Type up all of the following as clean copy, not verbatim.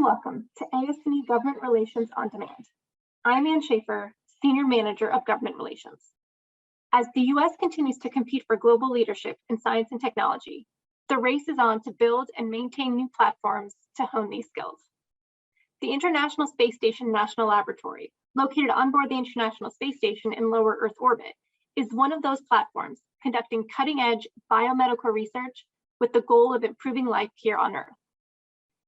and welcome to ASME Government Relations on Demand. I'm Ann Schaefer, Senior Manager of Government Relations. As the U.S. continues to compete for global leadership in science and technology, the race is on to build and maintain new platforms to hone these skills. The International Space Station National Laboratory, located on board the International Space Station in lower Earth orbit, is one of those platforms conducting cutting-edge biomedical research with the goal of improving life here on Earth.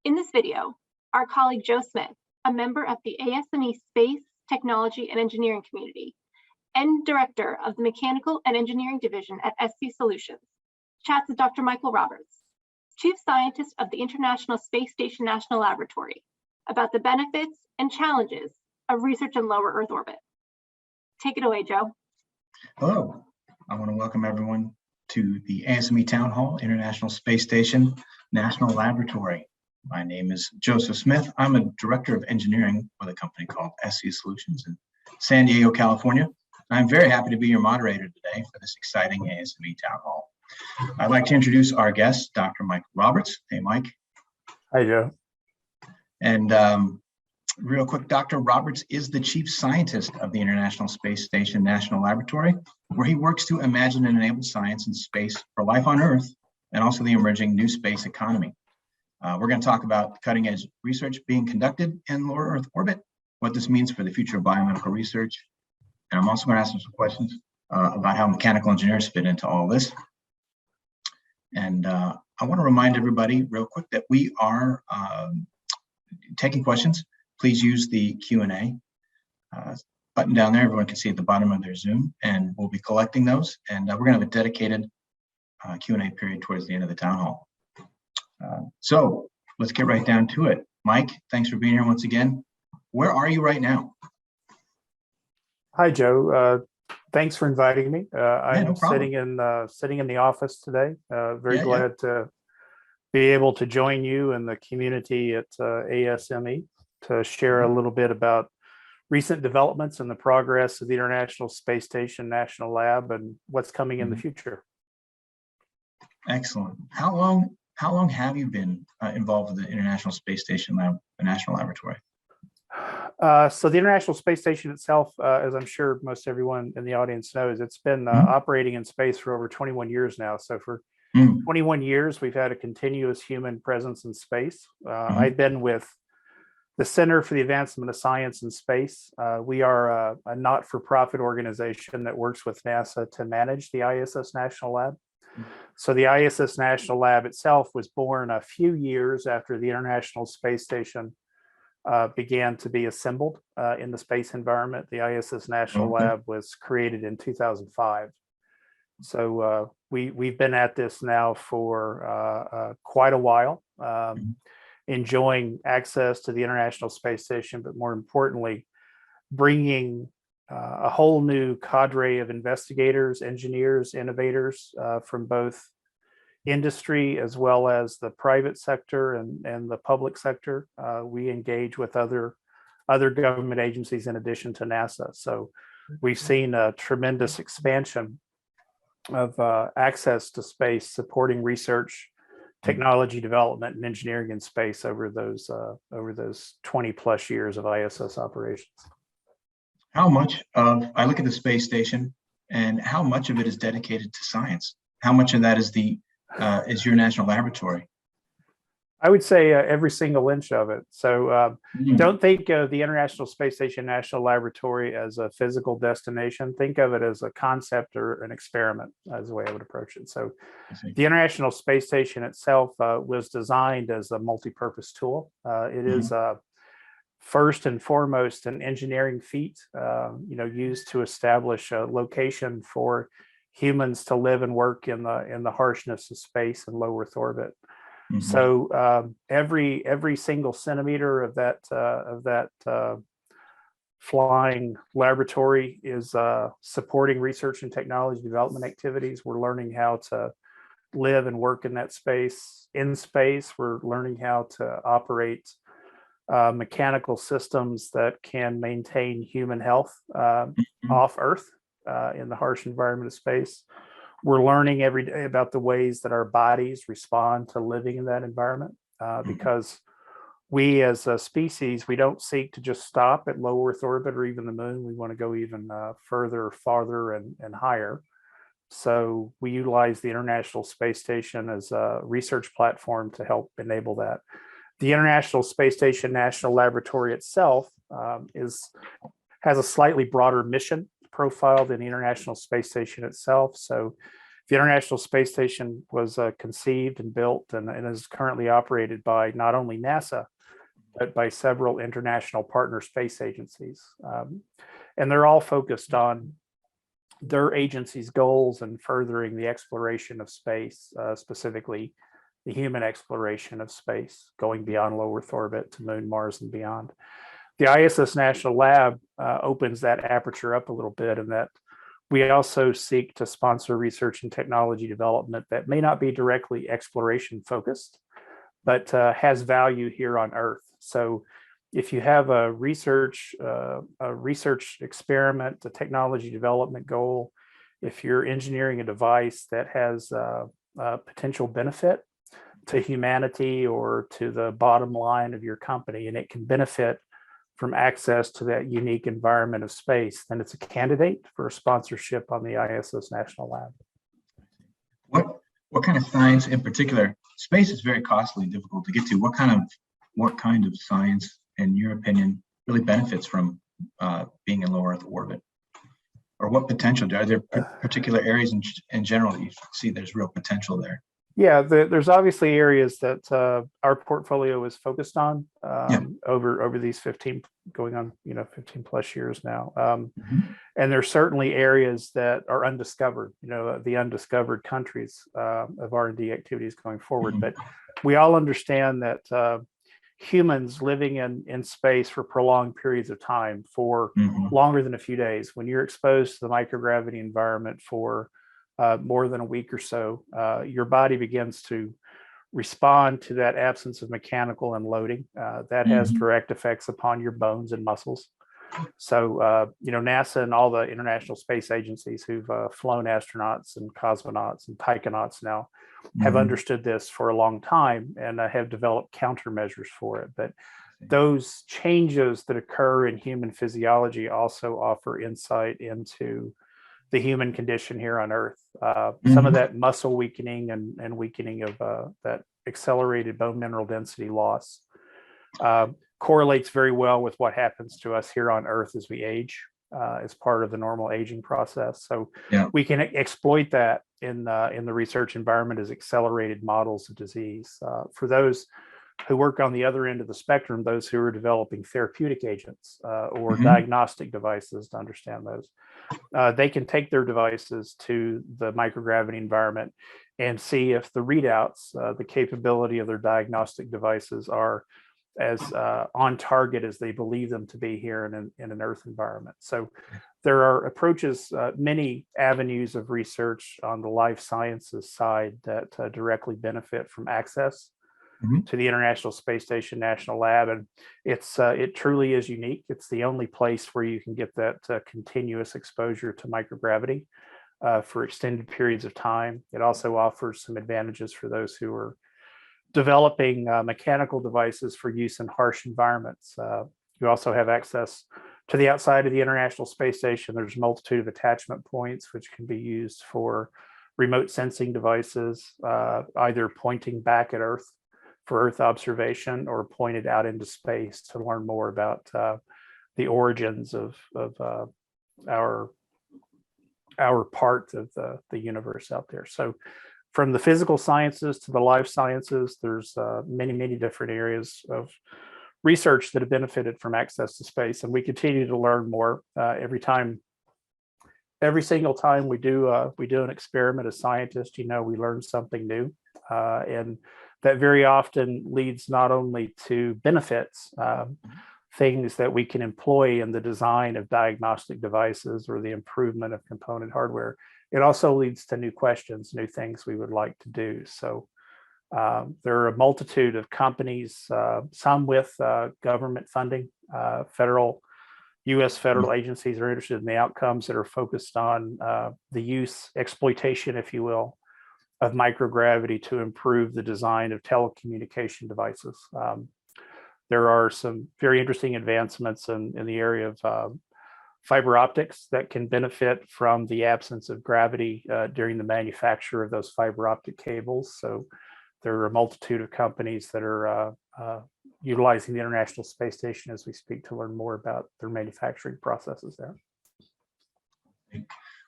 In this video, our colleague Joe Smith, a member of the ASME Space, Technology, and Engineering community, and Director of the Mechanical and Engineering Division at SC Solutions, chats with Dr. Michael Roberts, Chief Scientist of the International Space Station National Laboratory, about the benefits and challenges of research in lower Earth orbit. Take it away, Joe. Hello, I want to welcome everyone to the ASME Town Hall, International Space Station National Laboratory. My name is Joseph Smith. I'm a Director of Engineering with a company called SC Solutions in San Diego, California. I'm very happy to be your moderator today for this exciting ASME Town Hall. I'd like to introduce our guest, Dr. Michael Roberts. Hey, Mike. Hi, Joe. And real quick, Dr. Roberts is the Chief Scientist of the International Space Station National Laboratory, where he works to imagine and enable science in space for life on Earth and also the emerging new space economy. We're going to talk about cutting edge research being conducted in lower Earth orbit, what this means for the future of biomedical research. And I'm also going to ask some questions about how mechanical engineers fit into all this. And I want to remind everybody real quick that we are taking questions. Please use the Q&A button down there. Everyone can see at the bottom of their Zoom, and we'll be collecting those. And we're going to have a dedicated Q&A period towards the end of the town hall. So let's get right down to it. Mike, thanks for being here once again. Where are you right now? Hi, Joe. Thanks for inviting me. I'm no sitting in the office today. Very glad to be able to join you and the community at ASME to share a little bit about recent developments and the progress of the International Space Station National Lab and what's coming in the future. Excellent. How long have you been involved with the International Space Station Lab, the National Laboratory? So the International Space Station itself, as I'm sure most everyone in the audience knows, it's been operating in space for over 21 years now. So for 21 years, we've had a continuous human presence in space. I've been with the Center for the Advancement of Science in Space. We are a not-for-profit organization that works with NASA to manage the ISS National Lab. So the ISS National Lab itself was born a few years after the International Space Station began to be assembled in the space environment. The ISS National Lab was created in 2005. So we've been at this now for quite a while, enjoying access to the International Space Station, but more importantly, bringing a whole new cadre of investigators, engineers, innovators from both industry as well as the private sector and the public sector. We engage with other government agencies in addition to NASA. So we've seen a tremendous expansion of access to space, supporting research, technology development, and engineering in space over those 20 plus years of ISS operations. How much of, I look at the space station, and how much of it is dedicated to science? How much of that is your national laboratory? I would say every single inch of it. So don't think of the International Space Station National Laboratory as a physical destination. Think of it as a concept or an experiment, as the way I would approach it. So the International Space Station itself was designed as a multi-purpose tool. It is first and foremost an engineering feat, used to establish a location for humans to live and work in the harshness of space and low Earth orbit. So every single centimeter of that flying laboratory is supporting research and technology development activities. We're learning how to live and work in that space. In space, we're learning how to operate mechanical systems that can maintain human health off Earth in the harsh environment of space. We're learning every day about the ways that our bodies respond to living in that environment, because we as a species, we don't seek to just stop at low Earth orbit or even the moon. We want to go even further, farther, and higher. So we utilize the International Space Station as a research platform to help enable that. The International Space Station National Laboratory itself has a slightly broader mission profile than the International Space Station itself. So the International Space Station was conceived and built and is currently operated by not only NASA, but by several international partner space agencies. And they're all focused on their agency's goals and furthering the exploration of space, specifically the human exploration of space, going beyond low Earth orbit to Moon, Mars, and beyond. The ISS National Lab opens that aperture up a little bit, in that we also seek to sponsor research and technology development that may not be directly exploration focused, but has value here on Earth. So if you have a research experiment, a technology development goal, if you're engineering a device that has a potential benefit to humanity or to the bottom line of your company, and it can benefit from access to that unique environment of space, then it's a candidate for a sponsorship on the ISS National Lab. What kind of science in particular? Space is very costly and difficult to get to. What kind of science, in your opinion, really benefits from being in low Earth orbit? Or what potential? Are there particular areas in general that you see there's real potential there? Yeah, there's obviously areas that our portfolio is focused on over these 15 plus years now. And there's certainly areas that are undiscovered, the undiscovered countries of R&D activities going forward. But we all understand that humans living in space for prolonged periods of time, for longer than a few days, when you're exposed to the microgravity environment for more than a week or so, your body begins to respond to that absence of mechanical unloading. That has direct effects upon your bones and muscles. So, NASA and all the international space agencies who've flown astronauts and cosmonauts and taikonauts now have understood this for a long time and have developed countermeasures for it. But those changes that occur in human physiology also offer insight into the human condition here on Earth. Some of that muscle weakening and weakening of that accelerated bone mineral density loss correlates very well with what happens to us here on Earth as we age, as part of the normal aging process. So we can exploit that in the research environment as accelerated models of disease. For those who work on the other end of the spectrum, those who are developing therapeutic agents or diagnostic devices to understand those, they can take their devices to the microgravity environment and see if the readouts, the capability of their diagnostic devices are as on target as they believe them to be here in an Earth environment. So there are approaches, many avenues of research on the life sciences side that directly benefit from access to the International Space Station National Lab. And it truly is unique. It's the only place where you can get that continuous exposure to microgravity for extended periods of time. It also offers some advantages for those who are developing mechanical devices for use in harsh environments. You also have access to the outside of the International Space Station. There's a multitude of attachment points which can be used for remote sensing devices, either pointing back at Earth for Earth observation or pointed out into space to learn more about the origins of our part of the universe out there. So from the physical sciences to the life sciences, there's many different areas of research that have benefited from access to space, and we continue to learn more every single time we do an experiment as scientists. We learn something new, and that very often leads not only to benefits, things that we can employ in the design of diagnostic devices or the improvement of component hardware. It also leads to new questions, new things we would like to do. So there are a multitude of companies, some with government funding, U.S. federal agencies are interested in the outcomes that are focused on the exploitation, if you will, of microgravity to improve the design of telecommunication devices. There are some very interesting advancements in the area of fiber optics that can benefit from the absence of gravity during the manufacture of those fiber optic cables. So there are a multitude of companies that are utilizing the International Space Station as we speak to learn more about their manufacturing processes there.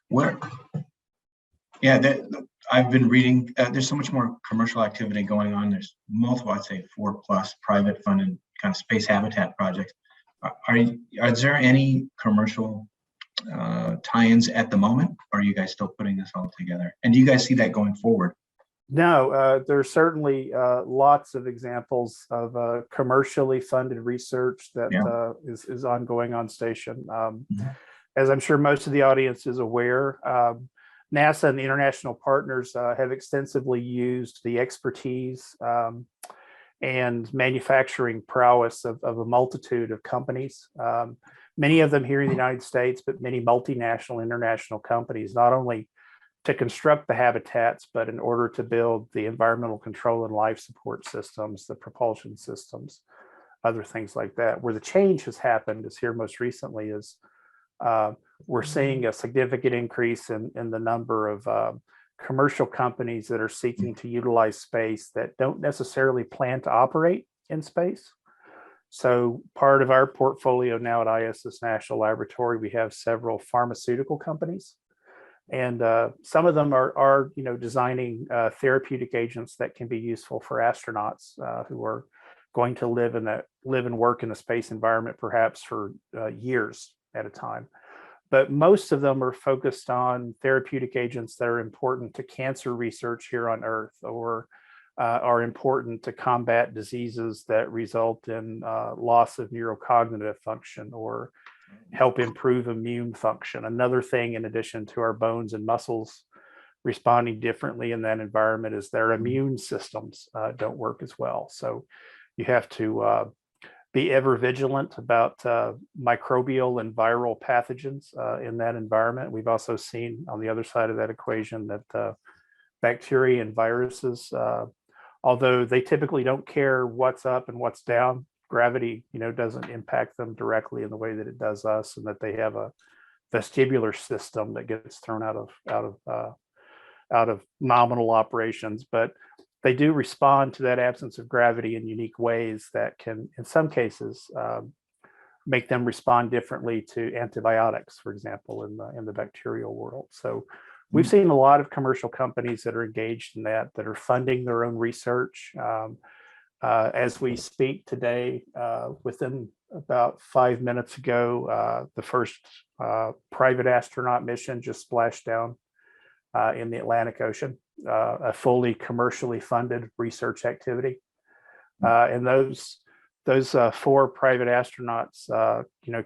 Where, yeah, I've been reading, there's so much more commercial activity going on. There's multiple, I'd say 4+ private funded kind of space habitat projects. Are there any commercial tie-ins at the moment? Or are you guys still putting this all together? And do you guys see that going forward? No, there's certainly lots of examples of commercially funded research that is ongoing on station. As I'm sure most of the audience is aware, NASA and the international partners have extensively used the expertise and manufacturing prowess of a multitude of companies, many of them here in the United States, but many multinational, international companies, not only to construct the habitats, but in order to build the environmental control and life support systems, the propulsion systems, other things like that. Where the change has happened is here most recently is we're seeing a significant increase in the number of commercial companies that are seeking to utilize space that don't necessarily plan to operate in space. So part of our portfolio now at ISS National Laboratory, we have several pharmaceutical companies. And some of them are designing therapeutic agents that can be useful for astronauts who are going to live and work in the space environment, perhaps for years at a time. But most of them are focused on therapeutic agents that are important to cancer research here on Earth, or are important to combat diseases that result in loss of neurocognitive function, or help improve immune function. Another thing, in addition to our bones and muscles responding differently in that environment, is their immune systems don't work as well. So you have to be ever vigilant about microbial and viral pathogens in that environment. We've also seen on the other side of that equation that bacteria and viruses, although they typically don't care what's up and what's down, gravity, doesn't impact them directly in the way that it does us, and that they have a vestibular system that gets thrown out of nominal operations. But they do respond to that absence of gravity in unique ways that can, in some cases, make them respond differently to antibiotics, for example, in the bacterial world. So we've seen a lot of commercial companies that are engaged in that are funding their own research. As we speak today, within about 5 minutes ago, the first private astronaut mission just splashed down in the Atlantic Ocean, a fully commercially funded research activity. And those 4 private astronauts,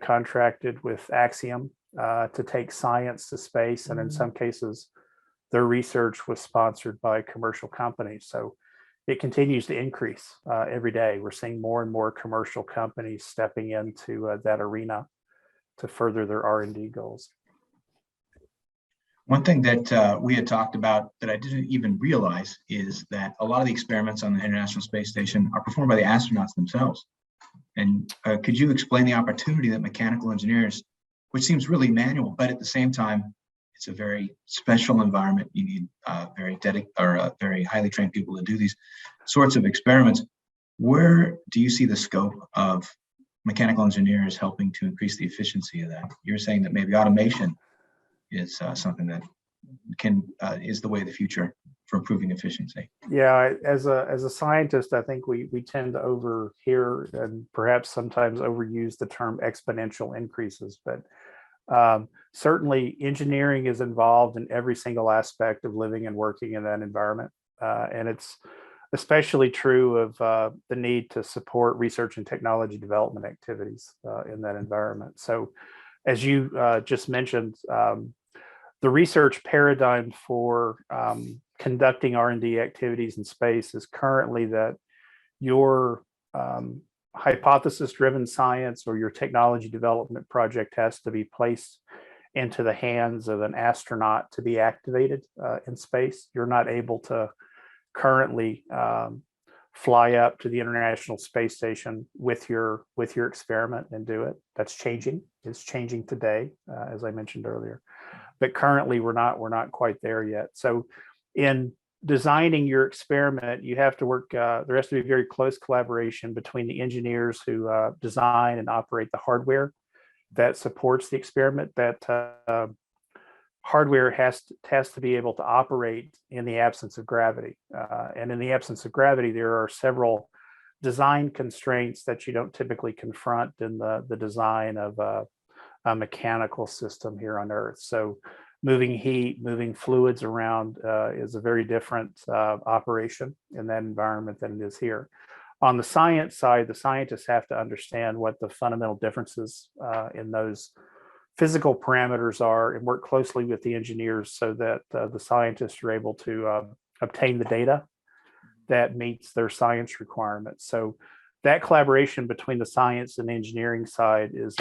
contracted with Axiom to take science to space, and in some cases, their research was sponsored by commercial companies. So it continues to increase every day. We're seeing more and more commercial companies stepping into that arena to further their R&D goals. One thing that we had talked about that I didn't even realize is that a lot of the experiments on the International Space Station are performed by the astronauts themselves. And could you explain the opportunity that mechanical engineers, which seems really manual, but at the same time, it's a very special environment. You need very highly trained people to do these sorts of experiments. Where do you see the scope of mechanical engineers helping to increase the efficiency of that? You're saying that maybe automation is something that is the way of the future for improving efficiency. Yeah, as a scientist, I think we tend to overhear and perhaps sometimes overuse the term exponential increases, but certainly engineering is involved in every single aspect of living and working in that environment. And it's especially true of the need to support research and technology development activities in that environment. So as you just mentioned, the research paradigm for conducting R&D activities in space is currently that your hypothesis-driven science or your technology development project has to be placed into the hands of an astronaut to be activated in space. You're not able to currently fly up to the International Space Station with your experiment and do it. That's changing. It's changing today, as I mentioned earlier. But currently, we're not quite there yet. So, in designing your experiment, you have to work. There has to be very close collaboration between the engineers who design and operate the hardware that supports the experiment. That hardware has to be able to operate in the absence of gravity. And in the absence of gravity, there are several design constraints that you don't typically confront in the design of a mechanical system here on Earth. So moving heat, moving fluids around is a very different operation in that environment than it is here. On the science side, the scientists have to understand what the fundamental differences in those physical parameters are and work closely with the engineers so that the scientists are able to obtain the data that meets their science requirements. So that collaboration between the science and engineering side is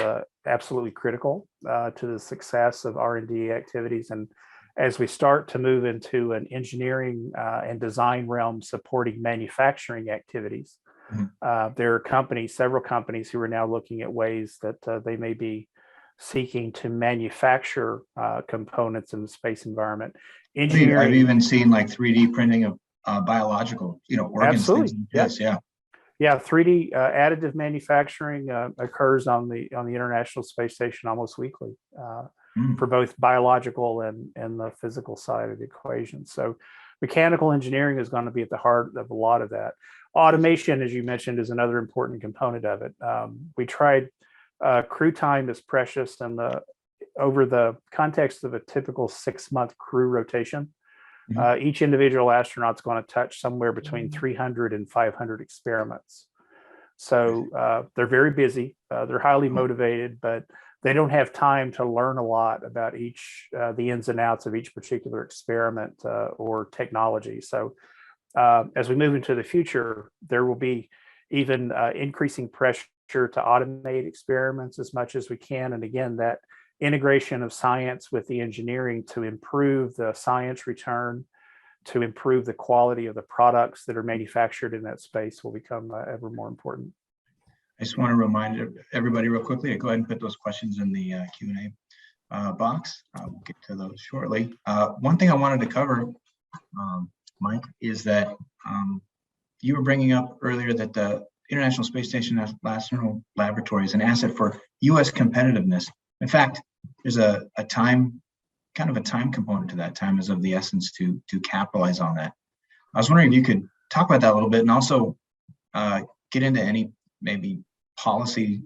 absolutely critical to the success of R&D activities. And as we start to move into an engineering and design realm supporting manufacturing activities, there are several companies who are now looking at ways that they may be seeking to manufacture components in the space environment. Engineering, I've even seen like 3D printing of biological, organs. Absolutely. Things like this. Yeah. Yeah, 3D additive manufacturing occurs on the International Space Station almost weekly for both biological and the physical side of the equation. So mechanical engineering is going to be at the heart of a lot of that. Automation, as you mentioned, is another important component of it. We tried crew time is precious, and over the context of a typical 6-month crew rotation, each individual astronaut is going to touch somewhere between 300 and 500 experiments. So they're very busy, they're highly motivated, but they don't have time to learn a lot about the ins and outs of each particular experiment or technology. So as we move into the future, there will be even increasing pressure to automate experiments as much as we can. And again, that integration of science with the engineering to improve the science return, to improve the quality of the products that are manufactured in that space will become ever more important. I just want to remind everybody real quickly to go ahead and put those questions in the Q&A box. We'll get to those shortly. One thing I wanted to cover, Mike, is that you were bringing up earlier that the International Space Station National Laboratory is an asset for U.S. competitiveness. In fact, there's a time component to that. Time is of the essence to capitalize on that. I was wondering if you could talk about that a little bit, and also get into any maybe policy,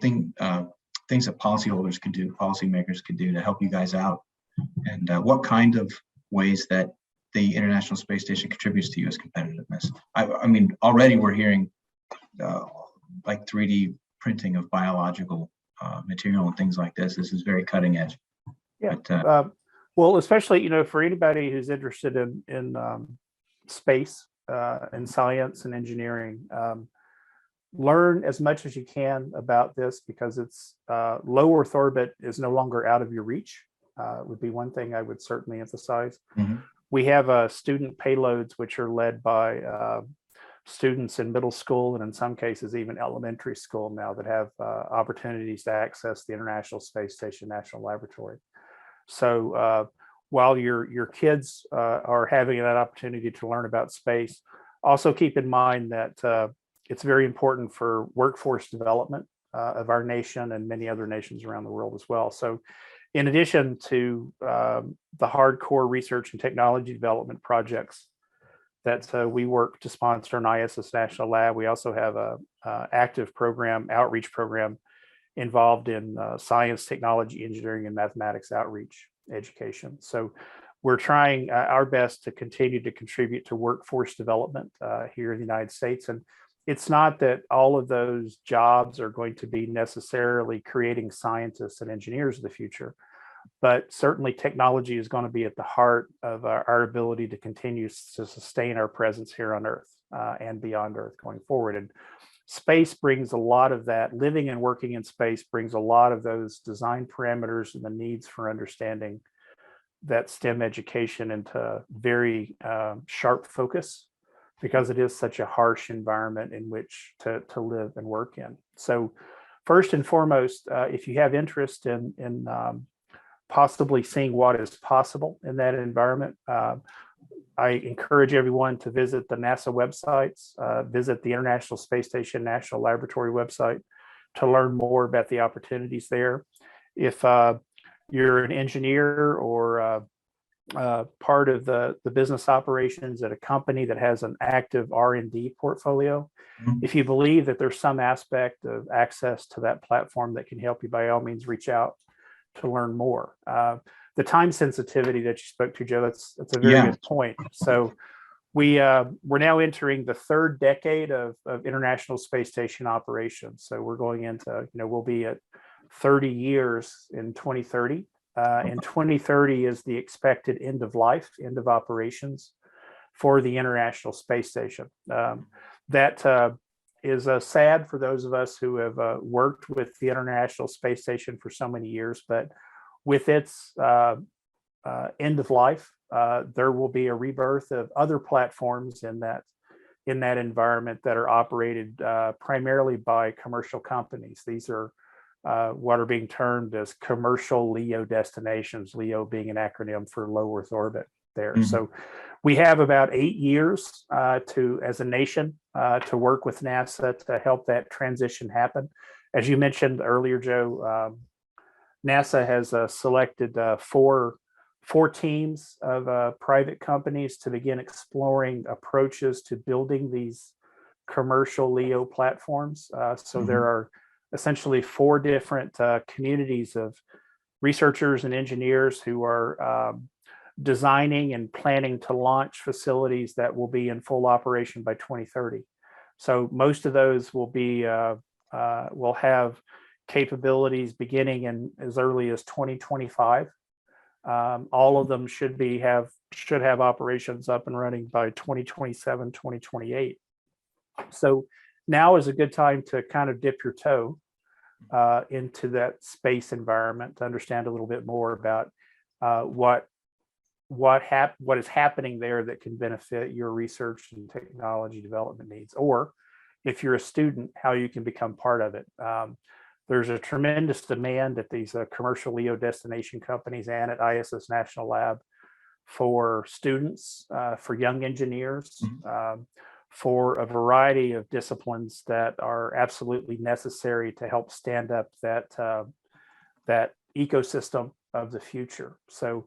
things that policyholders could do, policymakers could do to help you guys out, and what kind of ways that the International Space Station contributes to U.S. competitiveness. I mean, already we're hearing like 3D printing of biological material and things like this. This is very cutting edge. Yeah. But, well, especially for anybody who's interested in space and science and engineering, learn as much as you can about this, because it's low Earth orbit is no longer out of your reach. Would be one thing I would certainly emphasize. We have student payloads which are led by students in middle school, and in some cases even elementary school now, that have opportunities to access the International Space Station National Laboratory. So while your kids are having that opportunity to learn about space, also keep in mind that it's very important for workforce development of our nation and many other nations around the world as well. So in addition to the hardcore research and technology development projects that we work to sponsor in ISS National Lab, we also have a active outreach program involved in science, technology, engineering, and mathematics outreach education. So we're trying our best to continue to contribute to workforce development here in the United States. And it's not that all of those jobs are going to be necessarily creating scientists and engineers of the future, but certainly technology is going to be at the heart of our ability to continue to sustain our presence here on Earth and beyond Earth going forward. And space brings a lot of that. Living and working in space brings a lot of those design parameters and the needs for understanding that STEM education into very sharp focus, because it is such a harsh environment in which to live and work in. So first and foremost, if you have interest in possibly seeing what is possible in that environment, I encourage everyone to visit the NASA websites, visit the International Space Station National Laboratory website to learn more about the opportunities there. If you're an engineer or part of the business operations at a company that has an active R&D portfolio, if you believe that there's some aspect of access to that platform that can help you, by all means, reach out to learn more. The time sensitivity that you spoke to, Joe, that's a very good point. So we're now entering the third decade of International Space Station operations. So we're going into, we'll be at 30 years in 2030. And 2030 is the expected end of life, end of operations for the International Space Station. That is sad for those of us who have worked with the International Space Station for so many years, but with its end of life, there will be a rebirth of other platforms in that environment that are operated primarily by commercial companies. These are what are being termed as commercial LEO destinations, LEO being an acronym for low Earth orbit there. So we have about 8 years as a nation to work with NASA to help that transition happen. As you mentioned earlier, Joe, NASA has selected four teams of private companies to begin exploring approaches to building these commercial LEO platforms. So there are essentially 4 different communities of researchers and engineers who are designing and planning to launch facilities that will be in full operation by 2030. So most of those will have capabilities beginning in as early as 2025. All of them should have operations up and running by 2027, 2028. So now is a good time to kind of dip your toe into that space environment to understand a little bit more about what is happening there that can benefit your research and technology development needs, or if you're a student, how you can become part of it. There's a tremendous demand at these commercial LEO destination companies and at ISS National Lab for students, for young engineers, for a variety of disciplines that are absolutely necessary to help stand up that ecosystem of the future. So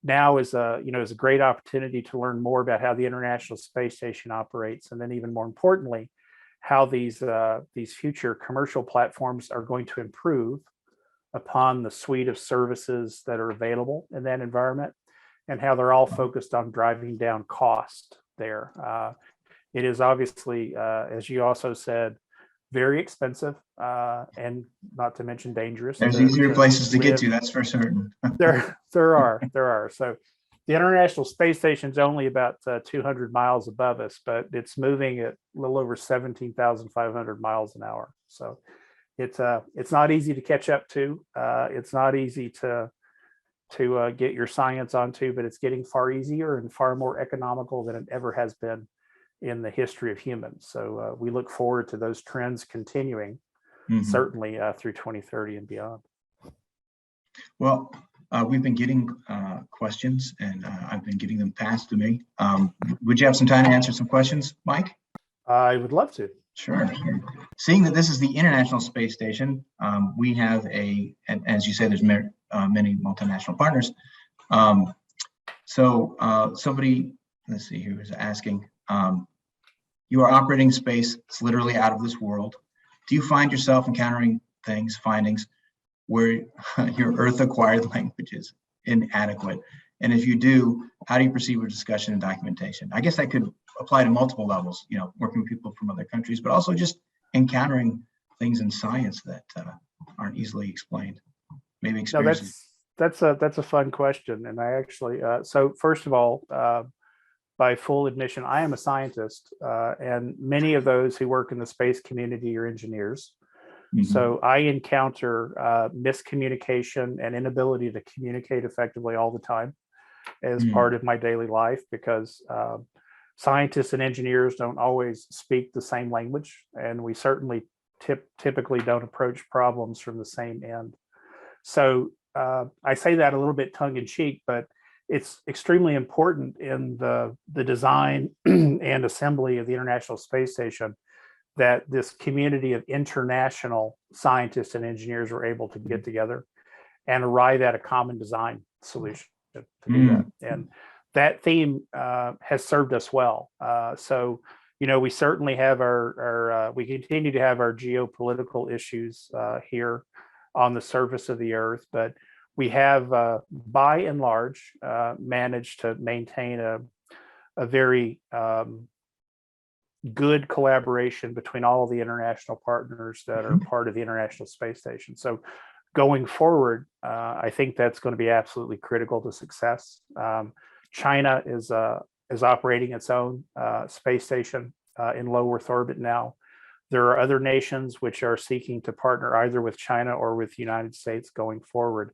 now is a great opportunity to learn more about how the International Space Station operates, and then even more importantly, how these future commercial platforms are going to improve upon the suite of services that are available in that environment, and how they're all focused on driving down cost there. It is obviously, as you also said, very expensive and not to mention dangerous. There's easier places to get to, that's for certain. There are. So the International Space Station is only about 200 miles above us, but it's moving at a little over 17,500 miles an hour. So it's not easy to catch up to. It's not easy to get your science onto, but it's getting far easier and far more economical than it ever has been in the history of humans. So we look forward to those trends continuing, certainly through 2030 and beyond. Well, we've been getting questions, and I've been getting them passed to me. Would you have some time to answer some questions, Mike? I would love to. Sure. Seeing that this is the International Space Station, we have and as you say, there's many multinational partners. Somebody, let's see, who is asking, you are operating space, it's literally out of this world. Do you find yourself encountering findings where your Earth-acquired language is inadequate? And if you do, how do you proceed with discussion and documentation? I guess that could apply to multiple levels, working with people from other countries, but also just encountering things in science that aren't easily explained. Maybe experiences. No, that's a fun question. And I actually, so first of all, by full admission, I am a scientist, and many of those who work in the space community are engineers. So I encounter miscommunication and inability to communicate effectively all the time as part of my daily life, because scientists and engineers don't always speak the same language, and we certainly typically don't approach problems from the same end. So I say that a little bit tongue in cheek, but it's extremely important in the design and assembly of the International Space Station that this community of international scientists and engineers were able to get together and arrive at a common design solution to do that. And that theme has served us well. So, we certainly have we continue to have our geopolitical issues here on the surface of the earth, but we have, by and large, managed to maintain a very good collaboration between all of the international partners that are part of the International Space Station. So going forward, I think that's going to be absolutely critical to success. China is operating its own space station in low Earth orbit now. There are other nations which are seeking to partner either with China or with the United States going forward.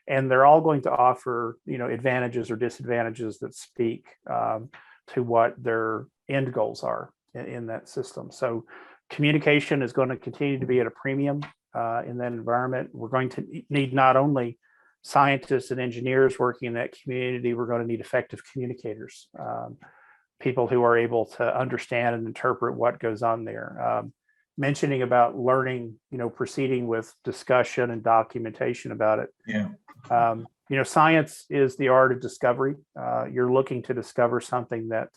And they're all going to offer, advantages or disadvantages that speak to what their end goals are in that system. So communication is going to continue to be at a premium in that environment. We're going to need not only scientists and engineers working in that community, we're going to need effective communicators, people who are able to understand and interpret what goes on there. Mentioning about learning, proceeding with discussion and documentation about it. Yeah. Science is the art of discovery. You're looking to discover something that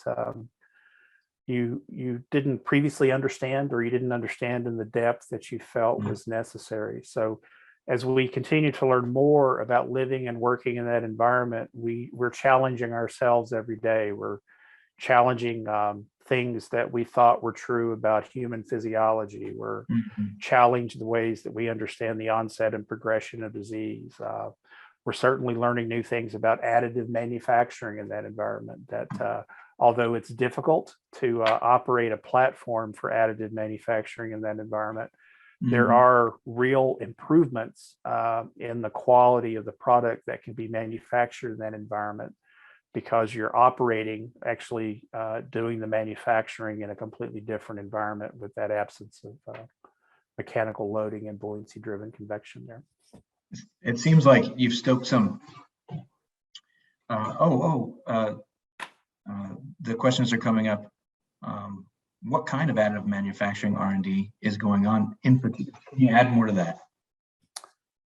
you didn't previously understand, or you didn't understand in the depth that you felt was necessary. So as we continue to learn more about living and working in that environment, we're challenging ourselves every day. We're challenging things that we thought were true about human physiology. We're challenging the ways that we understand the onset and progression of disease. We're certainly learning new things about additive manufacturing in that environment, that although it's difficult to operate a platform for additive manufacturing in that environment, there are real improvements in the quality of the product that can be manufactured in that environment, because you're operating, actually doing the manufacturing in a completely different environment with that absence of mechanical loading and buoyancy driven convection there. It seems like you've stoked some, the questions are coming up. What kind of additive manufacturing R&D is going on in particular? Can you add more to that?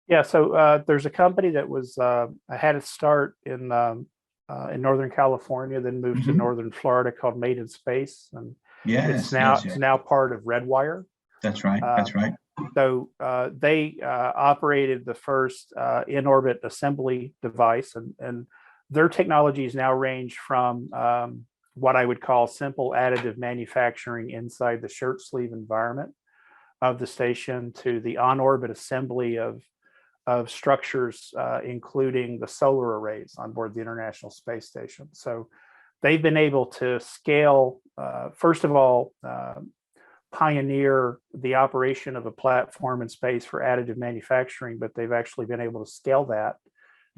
Yeah, so there's a company that was, had its start in Northern California, then moved to Northern Florida, called Made in Space, and it's now part of Redwire. That's right. That's right. So they operated the first in-orbit assembly device, and their technologies now range from what I would call simple additive manufacturing inside the shirt sleeve environment of the station, to the on-orbit assembly of structures, including the solar arrays on board the International Space Station. So they've been able to scale, first of all, pioneer the operation of a platform in space for additive manufacturing, but they've actually been able to scale that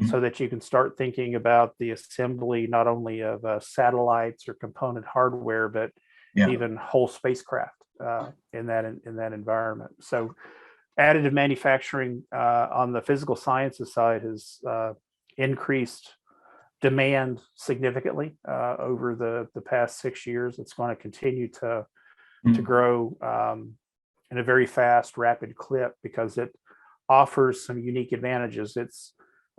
so that you can start thinking about the assembly not only of satellites or component hardware, but even whole spacecraft in that environment. So additive manufacturing on the physical sciences side has increased demand significantly over the past 6 years. It's going to continue to grow in a very fast, rapid clip, because it offers some unique advantages.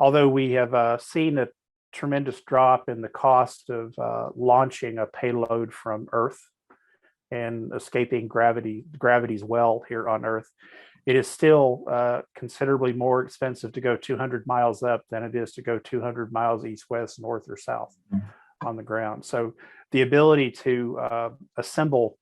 Although we have seen a tremendous drop in the cost of launching a payload from Earth and escaping gravity's well here on Earth, it is still considerably more expensive to go 200 miles up than it is to go 200 miles east, west, north, or south on the ground. So the ability to assemble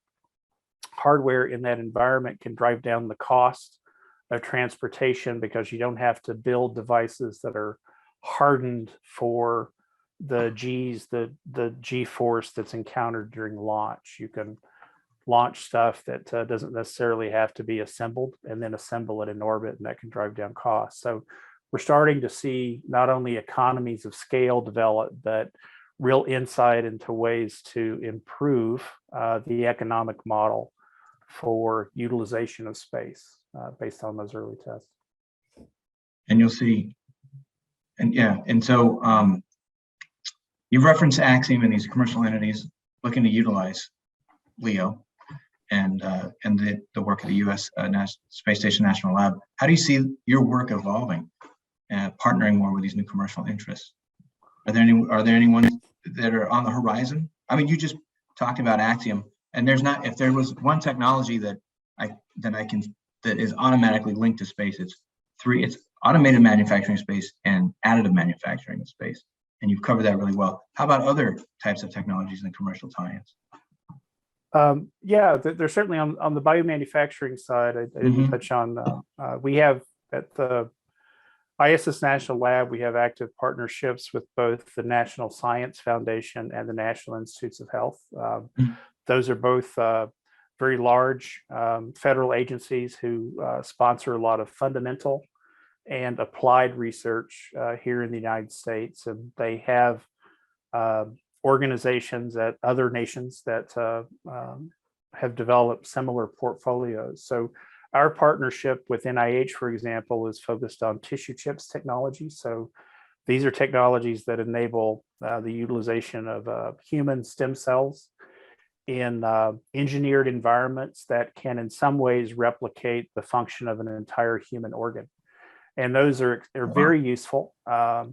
hardware in that environment can drive down the cost of transportation, because you don't have to build devices that are hardened for the G force that's encountered during launch. You can launch stuff that doesn't necessarily have to be assembled, and then assemble it in orbit, and that can drive down costs. So we're starting to see not only economies of scale develop, but real insight into ways to improve the economic model for utilization of space based on those early tests. And you'll see, and yeah, and so you referenced ASME and these commercial entities looking to utilize LEO and the work of the U.S. Space Station National Lab. How do you see your work evolving, partnering more with these new commercial interests? Are there any ones that are on the horizon? I mean, you just talked about Axiom, and there's not. If there was one technology that is automatically linked to space, it's automated manufacturing space and additive manufacturing in space. And you've covered that really well. How about other types of technologies in commercial tie-ins? Yeah, there's certainly on the biomanufacturing side, I didn't touch on, we have at the ISS National Lab, we have active partnerships with both the National Science Foundation and the National Institutes of Health. Those are both very large federal agencies who sponsor a lot of fundamental and applied research here in the United States. And they have organizations at other nations that have developed similar portfolios. So our partnership with NIH, for example, is focused on tissue chips technology. So these are technologies that enable the utilization of human stem cells in engineered environments that can in some ways replicate the function of an entire human organ. And those are very useful.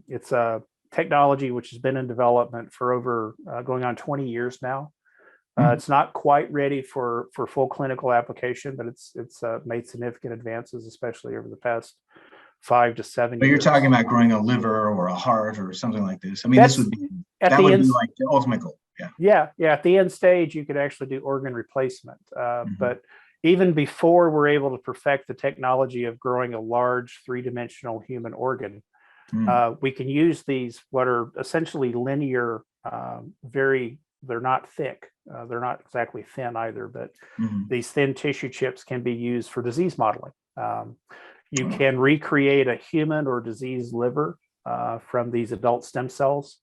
It's a technology which has been in development for over going on 20 years now. It's not quite ready for full clinical application, but it's made significant advances, especially over the past 5 to 7 years. But you're talking about growing a liver or a heart or something like this. I mean, that would be like the ultimate goal. Yeah. At the end stage, you could actually do organ replacement. But even before we're able to perfect the technology of growing a large 3-dimensional human organ, we can use these, what are essentially linear, they're not thick. They're not exactly thin either, but these thin tissue chips can be used for disease modeling. You can recreate a human or diseased liver from these adult stem cells,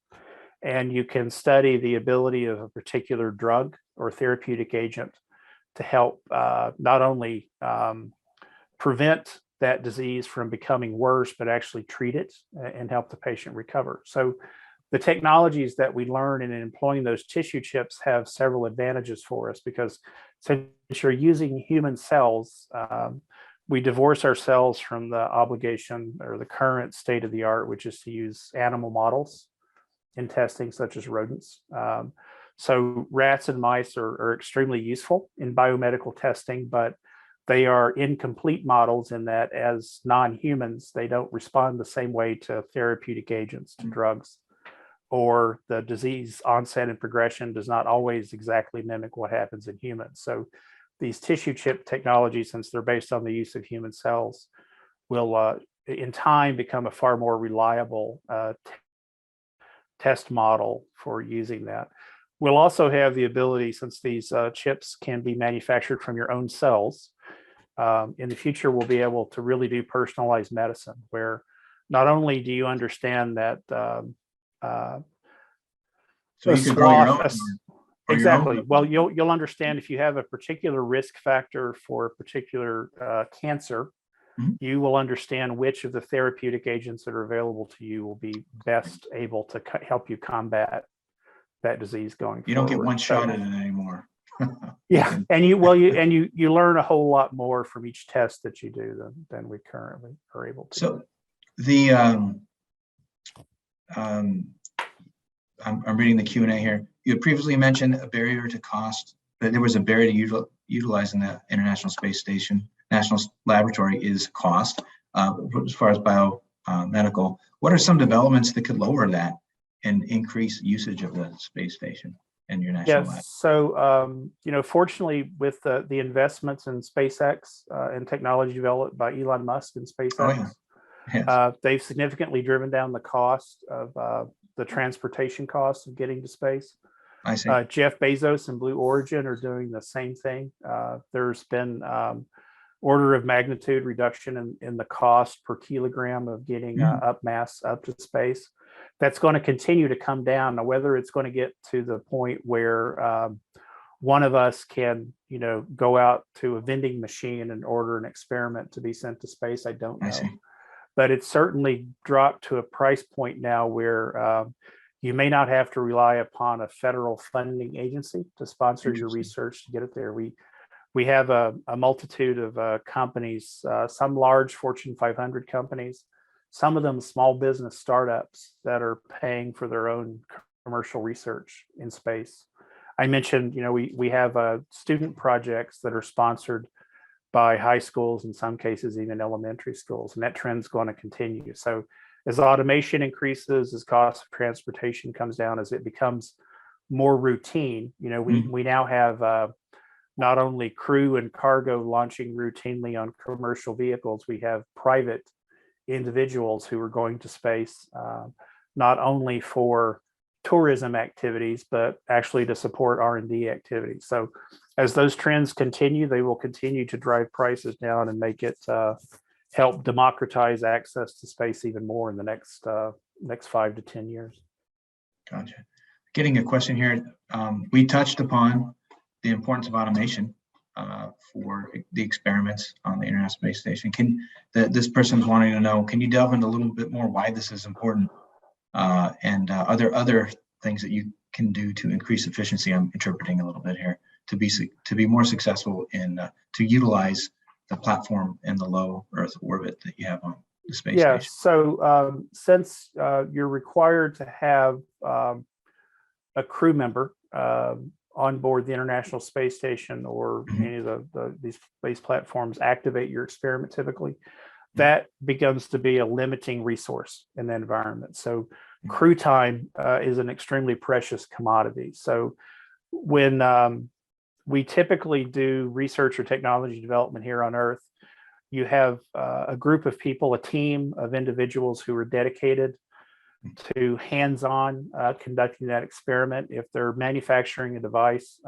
and you can study the ability of a particular drug or therapeutic agent to help not only prevent that disease from becoming worse, but actually treat it and help the patient recover. So the technologies that we learn in employing those tissue chips have several advantages for us, because since you're using human cells, we divorce ourselves from the obligation or the current state of the art, which is to use animal models in testing, such as rodents. So rats and mice are extremely useful in biomedical testing, but they are incomplete models in that as non-humans, they don't respond the same way to therapeutic agents, to drugs, or the disease onset and progression does not always exactly mimic what happens in humans. So these tissue chip technologies, since they're based on the use of human cells, will in time become a far more reliable test model for using that. We'll also have the ability, since these chips can be manufactured from your own cells, in the future, we'll be able to really do personalized medicine, where not only do you understand that so you can grow your own, exactly. Your own. Well, you'll understand if you have a particular risk factor for a particular cancer, you will understand which of the therapeutic agents that are available to you will be best able to help you combat that disease going forward. You don't get one shot at it anymore. Yeah, and you learn a whole lot more from each test that you do than we currently are able to. So the I'm reading the Q&A here. You had previously mentioned a barrier to cost, that there was a barrier to utilizing the International Space Station National Laboratory is cost. As far as biomedical, what are some developments that could lower that and increase usage of the space station and your national lab? So fortunately, with the investments in SpaceX and technology developed by Elon Musk and SpaceX, they've significantly driven down the cost of the transportation costs of getting to space. I see. Jeff Bezos and Blue Origin are doing the same thing. There's been order of magnitude reduction in the cost per kilogram of getting up mass up to space. That's going to continue to come down. Now, whether it's going to get to the point where one of us can, go out to a vending machine and order an experiment to be sent to space, I don't know. But it's certainly dropped to a price point now where you may not have to rely upon a federal funding agency to sponsor your research to get it there. We have a multitude of companies, some large Fortune 500 companies, some of them small business startups that are paying for their own commercial research in space. I mentioned, we have student projects that are sponsored by high schools, in some cases even elementary schools, and that trend's going to continue. So as automation increases, as cost of transportation comes down, as it becomes more routine, we now have not only crew and cargo launching routinely on commercial vehicles, we have private individuals who are going to space, not only for tourism activities, but actually to support R&D activities. So as those trends continue, they will continue to drive prices down and make it help democratize access to space even more in the next 5 to 10 years. Gotcha. Getting a question here. We touched upon the importance of automation for the experiments on the International Space Station. This person's wanting to know, can you delve into a little bit more why this is important? And are there other things that you can do to increase efficiency? I'm interpreting a little bit here to be more successful in to utilize the platform in the low Earth orbit that you have on the space station. So since you're required to have a crew member on board the International Space Station or any of these space platforms activate your experiment typically, that becomes to be a limiting resource in the environment. So crew time is an extremely precious commodity. So when we typically do research or technology development here on Earth, you have a group of people, a team of individuals who are dedicated to hands-on conducting that experiment. If they're manufacturing a device,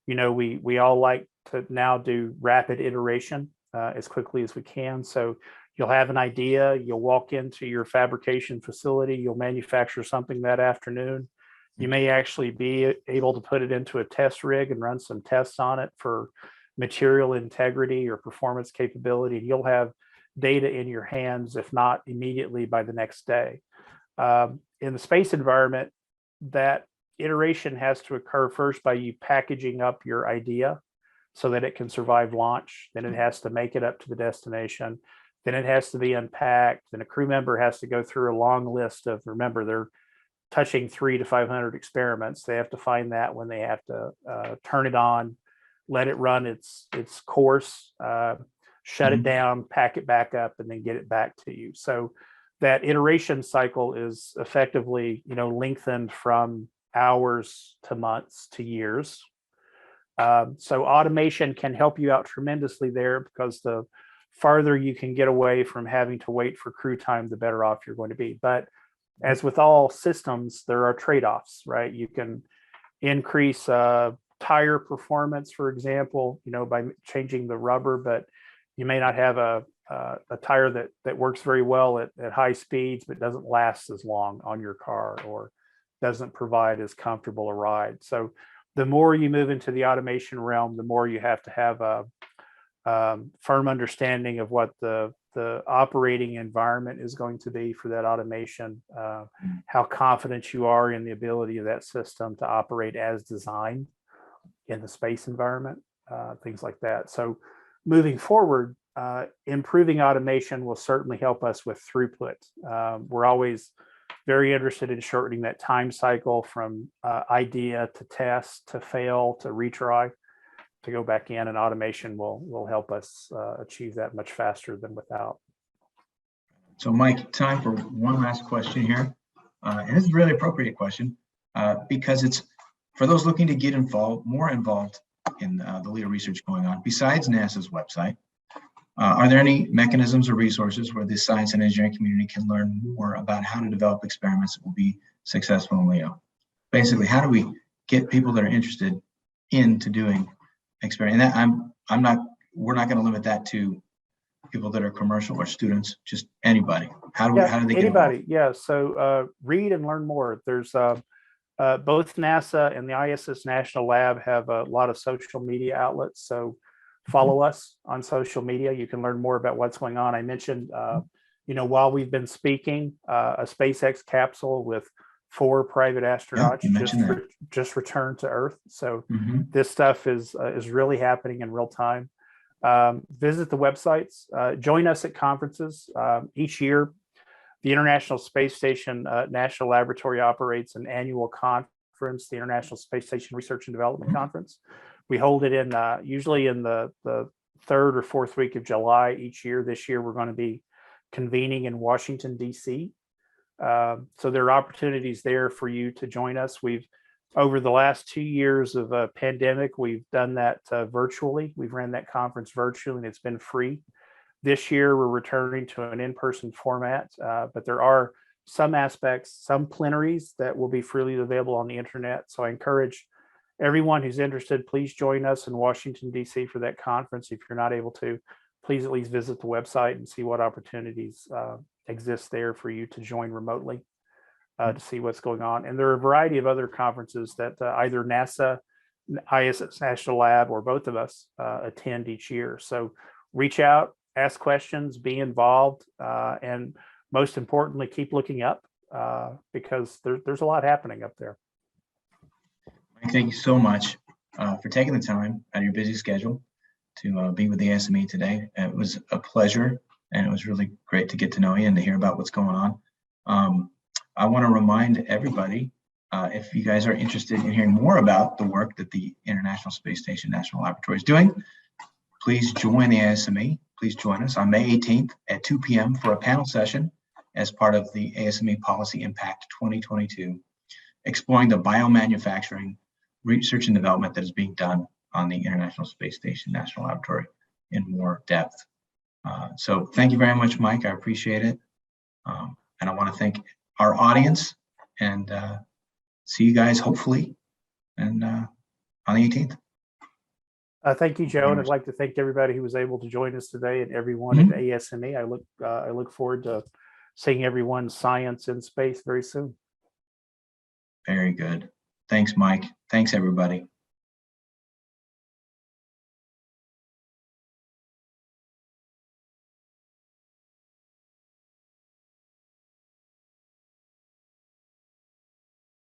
we all like to now do rapid iteration as quickly as we can. So you'll have an idea, you'll walk into your fabrication facility, you'll manufacture something that afternoon. You may actually be able to put it into a test rig and run some tests on it for material integrity or performance capability. You'll have data in your hands, if not immediately, by the next day. In the space environment, that iteration has to occur first by you packaging up your idea so that it can survive launch. Then it has to make it up to the destination. Then it has to be unpacked. Then a crew member has to go through a long list of, remember, they're touching 300 to 500 experiments. They have to find that when they have to turn it on, let it run its course, shut it down, pack it back up, and then get it back to you. So that iteration cycle is effectively, lengthened from hours to months to years. So automation can help you out tremendously there, because the farther you can get away from having to wait for crew time, the better off you're going to be. But as with all systems, there are trade-offs, right? You can increase tire performance, for example, by changing the rubber, but you may not have a tire that works very well at high speeds, but doesn't last as long on your car or doesn't provide as comfortable a ride. So the more you move into the automation realm, the more you have to have a firm understanding of what the operating environment is going to be for that automation, how confident you are in the ability of that system to operate as designed in the space environment, things like that. So moving forward, improving automation will certainly help us with throughput. We're always very interested in shortening that time cycle from idea to test to fail to retry to go back in, and automation will help us achieve that much faster than without. So Mike, time for one last question here. And it's a really appropriate question because it's for those looking to get more involved in the LEO research going on. Besides NASA's website, are there any mechanisms or resources where the science and engineering community can learn more about how to develop experiments that will be successful in LEO? Basically, how do we get people that are interested into doing experiment? And I'm not we're not going to limit that to people that are commercial or students, just anybody. How do they get anybody? involved? Yeah. So read and learn more. There's both NASA and the ISS National Lab have a lot of social media outlets. So follow us on social media. You can learn more about what's going on. I mentioned, while we've been speaking, a SpaceX capsule with 4 private astronauts just returned to Earth. So this stuff is really happening in real time. Visit the websites, join us at conferences. Each year, the International Space Station National Laboratory operates an annual conference, the International Space Station Research and Development Conference. We hold it in usually in the 3rd or 4th week of July each year. This year, we're going to be convening in Washington, D.C. So there are opportunities there for you to join us. Over the last 2 years of a pandemic, we've done that virtually. We've ran that conference virtually, and it's been free. This year, we're returning to an in-person format, but there are some aspects, some plenaries that will be freely available on the internet. So I encourage everyone who's interested, please join us in Washington, D.C. for that conference. If you're not able to, please at least visit the website and see what opportunities exist there for you to join remotely. To see what's going on. And there are a variety of other conferences that either NASA, ISS National Lab, or both of us attend each year. So reach out, ask questions, be involved, and most importantly, keep looking up because there's a lot happening up there. Thank you so much for taking the time out of your busy schedule to be with the ASME today. It was a pleasure, and it was really great to get to know you and to hear about what's going on. I want to remind everybody, if you guys are interested in hearing more about the work that the International Space Station National Laboratory is doing, please join the ASME. Please join us on May 18th at 2 p.m. for a panel session as part of the ASME Policy Impact 2022, exploring the biomanufacturing research and development that is being done on the International Space Station National Laboratory in more depth. So thank you very much, Mike. I appreciate it. And I want to thank our audience, and see you guys hopefully and on the 18th. Thank you, Joe, and I'd like to thank everybody who was able to join us today and everyone at ASME. I look forward to seeing everyone's science in space very soon. Very good. Thanks, Mike. Thanks, everybody.